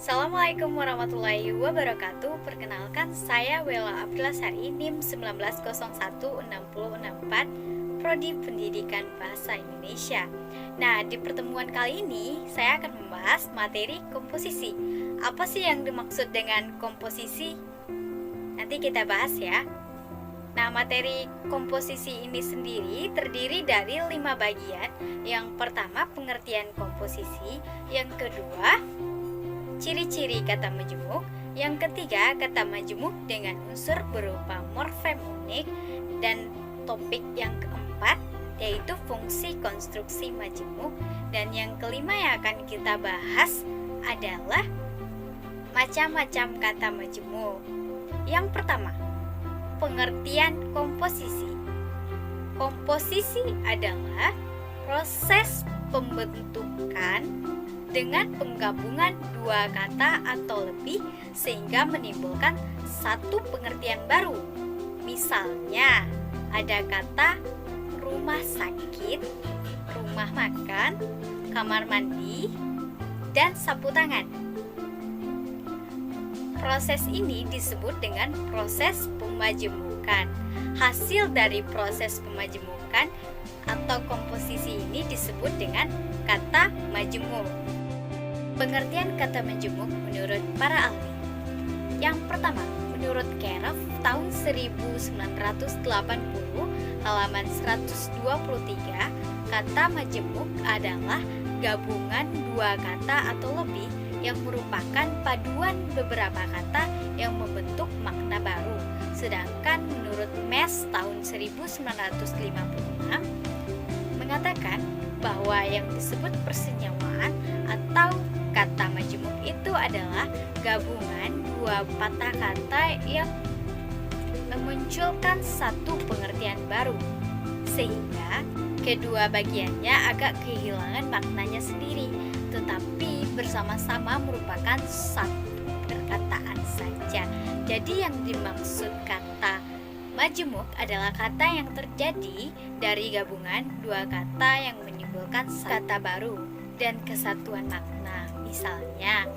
Assalamualaikum warahmatullahi wabarakatuh. Perkenalkan, saya Wela Abdullasari, NIM 1901664, Prodi Pendidikan Bahasa Indonesia. Nah, di pertemuan kali ini saya akan membahas materi komposisi. Apa sih yang dimaksud dengan komposisi? Nanti kita bahas ya. Nah, materi komposisi ini sendiri terdiri dari 5 bagian. Yang pertama, pengertian komposisi. Yang kedua, ciri-ciri kata majemuk. Yang ketiga, kata majemuk dengan unsur berupa morfem unik. Dan topik yang keempat yaitu fungsi konstruksi majemuk. Dan yang kelima yang akan kita bahas adalah macam-macam kata majemuk. Yang pertama, pengertian komposisi. Komposisi adalah proses pembentukan dengan penggabungan dua kata atau lebih sehingga menimbulkan satu pengertian baru. Misalnya, ada kata rumah sakit, rumah makan, kamar mandi, dan sapu tangan. Proses ini disebut dengan proses pemajemukan. Hasil dari proses pemajemukan atau komposisi ini disebut dengan kata majemuk. Pengertian kata majemuk menurut para ahli. Yang pertama, menurut Keref tahun 1980 halaman 123, kata majemuk adalah gabungan dua kata atau lebih yang merupakan paduan beberapa kata yang membentuk makna baru. Sedangkan menurut Mes tahun 1956 mengatakan bahwa yang disebut persenyawaan atau kata majemuk itu adalah gabungan dua patah kata yang memunculkan satu pengertian baru, sehingga kedua bagiannya agak kehilangan maknanya sendiri, tetapi bersama-sama merupakan satu perkataan saja. Jadi yang dimaksud kata majemuk adalah kata yang terjadi dari gabungan dua kata yang menimbulkan kata baru dan kesatuan makna. Misalnya,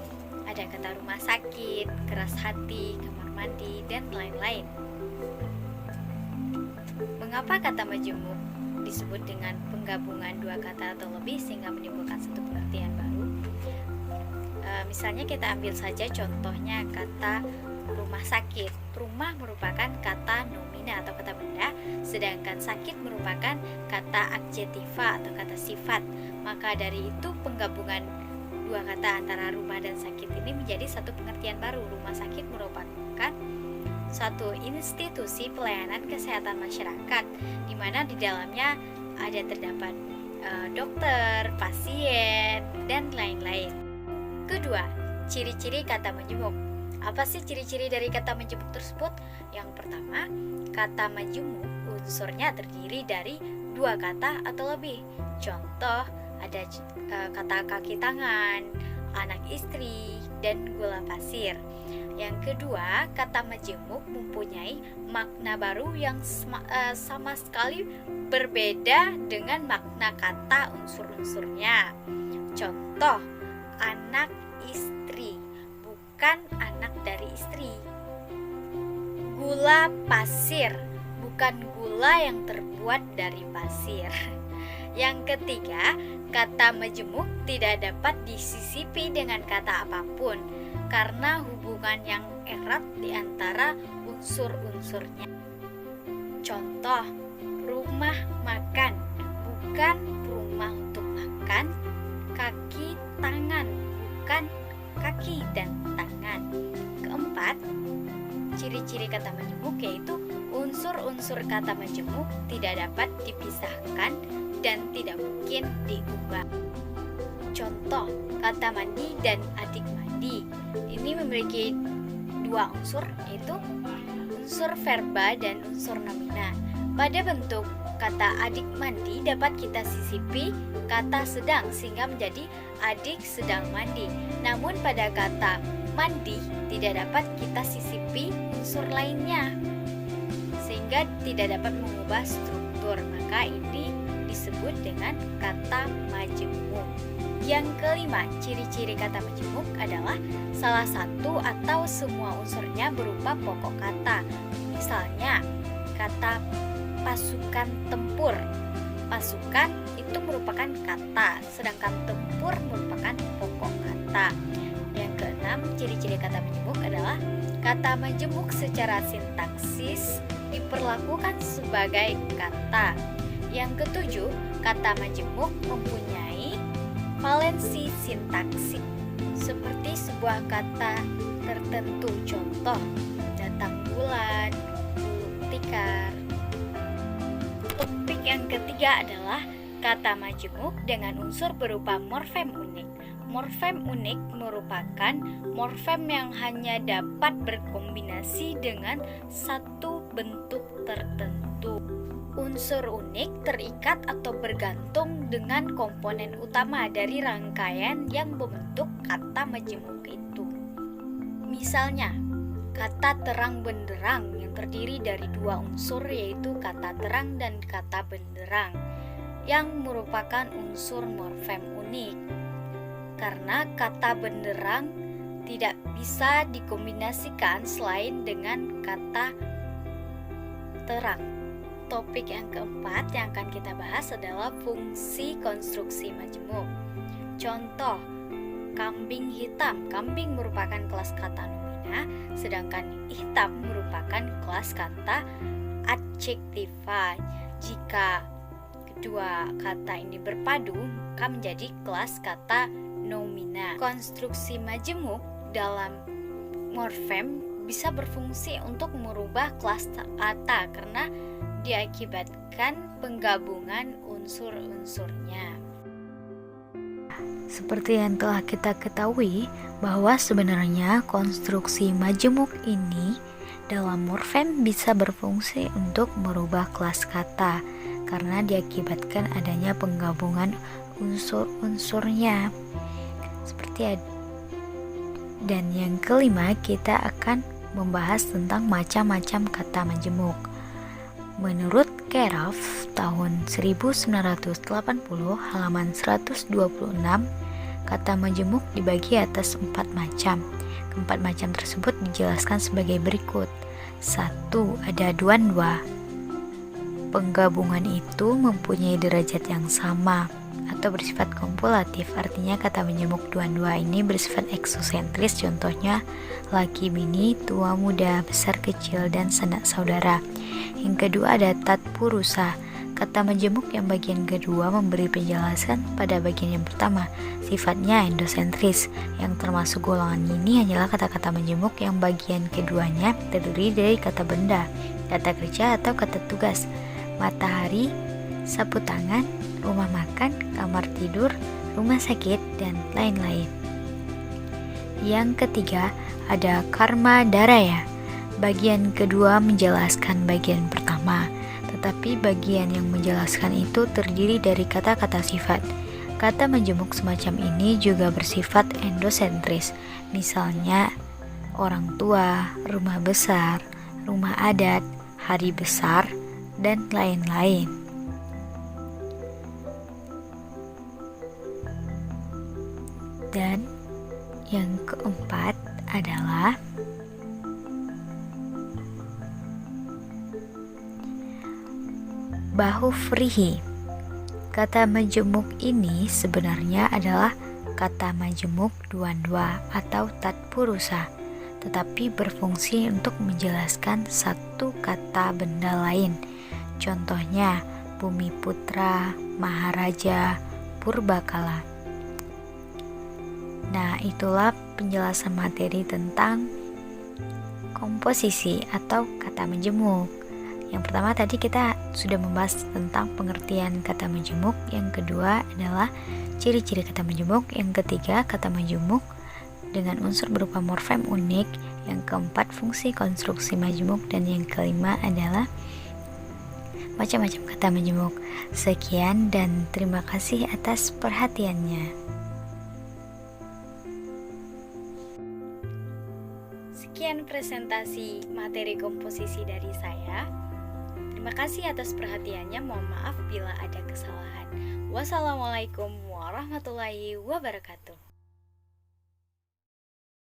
ada kata rumah sakit, keras hati, kamar mandi, dan lain-lain. Mengapa kata majemuk disebut dengan penggabungan dua kata atau lebih sehingga menimbulkan satu pengertian baru? Misalnya kita ambil saja contohnya kata rumah sakit. Rumah merupakan kata nomina atau kata benda, sedangkan sakit merupakan kata adjektiva atau kata sifat. Maka dari itu penggabungan dua kata antara rumah dan sakit ini menjadi satu pengertian baru. Rumah sakit merupakan satu institusi pelayanan kesehatan masyarakat, di mana di dalamnya ada terdapat dokter, pasien, dan lain-lain. Kedua, ciri-ciri kata majemuk. Apa sih ciri-ciri dari kata majemuk tersebut? Yang pertama, kata majemuk unsurnya terdiri dari dua kata atau lebih. Contoh, ada kata kaki tangan, anak istri, dan gula pasir. Yang kedua, kata majemuk mempunyai makna baru yang sama sekali berbeda dengan makna kata unsur-unsurnya. Contoh, anak istri, bukan anak dari istri. Gula pasir, bukan gula yang terbuat dari pasir. Yang ketiga, kata majemuk tidak dapat disisipi dengan kata apapun karena hubungan yang erat di antara unsur-unsurnya. Contoh, rumah makan, bukan rumah untuk makan. Kaki tangan, bukan kaki dan tangan. Keempat, ciri-ciri kata majemuk yaitu unsur-unsur kata majemuk tidak dapat dipisahkan dan tidak mungkin diubah. Contoh, kata mandi dan adik mandi. Ini memiliki dua unsur, yaitu unsur verba dan unsur nomina. Pada bentuk kata adik mandi dapat kita sisipi kata sedang sehingga menjadi adik sedang mandi. Namun pada kata mandi tidak dapat kita sisipi unsur lainnya sehingga tidak dapat mengubah struktur. Maka ini disebut dengan kata majemuk. Yang kelima, ciri-ciri kata majemuk adalah salah satu atau semua unsurnya berupa pokok kata. Misalnya, kata pasukan tempur. Pasukan itu merupakan kata, sedangkan tempur merupakan pokok kata. Yang keenam, ciri-ciri kata majemuk adalah kata majemuk secara sintaksis diperlakukan sebagai kata. Yang ketujuh, kata majemuk mempunyai valensi sintaksis seperti sebuah kata tertentu. Contoh, datang bulan, gulung tikar. Topik yang ketiga adalah kata majemuk dengan unsur berupa morfem unik. Morfem unik merupakan morfem yang hanya dapat berkombinasi dengan satu bentuk tertentu. Unsur unik terikat atau bergantung dengan komponen utama dari rangkaian yang membentuk kata majemuk itu. Misalnya, kata terang benderang yang terdiri dari dua unsur, yaitu kata terang dan kata benderang, yang merupakan unsur morfem unik. Karena kata benderang tidak bisa dikombinasikan selain dengan kata terang. Topik yang keempat yang akan kita bahas adalah fungsi konstruksi majemuk. Contoh, kambing hitam. Kambing merupakan kelas kata nomina, sedangkan hitam merupakan kelas kata adjektiva. Jika kedua kata ini berpadu, maka menjadi kelas kata nomina. Konstruksi majemuk dalam morfem bisa berfungsi untuk merubah kelas kata karena diakibatkan penggabungan unsur-unsurnya. Seperti yang telah kita ketahui bahwa sebenarnya konstruksi majemuk ini dalam morfem bisa berfungsi untuk merubah kelas kata karena diakibatkan adanya penggabungan unsur-unsurnya. Dan yang kelima, kita akan membahas tentang macam-macam kata majemuk. Menurut Keraf tahun 1980 halaman 126, kata majemuk dibagi atas 4 macam. Keempat macam tersebut dijelaskan sebagai berikut. 1. Ada duan-dua. Penggabungan itu mempunyai derajat yang sama atau bersifat kompulatif, artinya kata majemuk duan-dua ini bersifat eksosentris, contohnya laki bini, tua muda, besar kecil, dan sanak saudara. Yang kedua ada tatpurusa. Kata majemuk yang bagian kedua memberi penjelasan pada bagian yang pertama, sifatnya endosentris. Yang termasuk golongan ini hanyalah kata-kata majemuk yang bagian keduanya terdiri dari kata benda, kata kerja atau kata tugas, matahari, sapu tangan, rumah makan, kamar tidur, rumah sakit, dan lain-lain. Yang ketiga ada karma daraya. Bagian kedua menjelaskan bagian pertama, tetapi bagian yang menjelaskan itu terdiri dari kata-kata sifat. Kata majemuk semacam ini juga bersifat endosentris, misalnya orang tua, rumah besar, rumah adat, hari besar, dan lain-lain. Dan yang keempat adalah bahufrihi. Kata majemuk ini sebenarnya adalah kata majemuk duan-dua atau tatpurusa, tetapi berfungsi untuk menjelaskan satu kata benda lain. Contohnya Bumi Putra, Maharaja, Purbakala. Nah, itulah penjelasan materi tentang komposisi atau kata majemuk. Yang pertama tadi kita sudah membahas tentang pengertian kata majemuk. Yang kedua adalah ciri-ciri kata majemuk. Yang ketiga, kata majemuk dengan unsur berupa morfem unik. Yang keempat, fungsi konstruksi majemuk. Dan yang kelima adalah macam-macam kata majemuk. Sekian dan terima kasih atas perhatiannya. Sekian presentasi materi komposisi dari saya. Terima kasih atas perhatiannya. Mohon maaf bila ada kesalahan. Wassalamualaikum warahmatullahi wabarakatuh.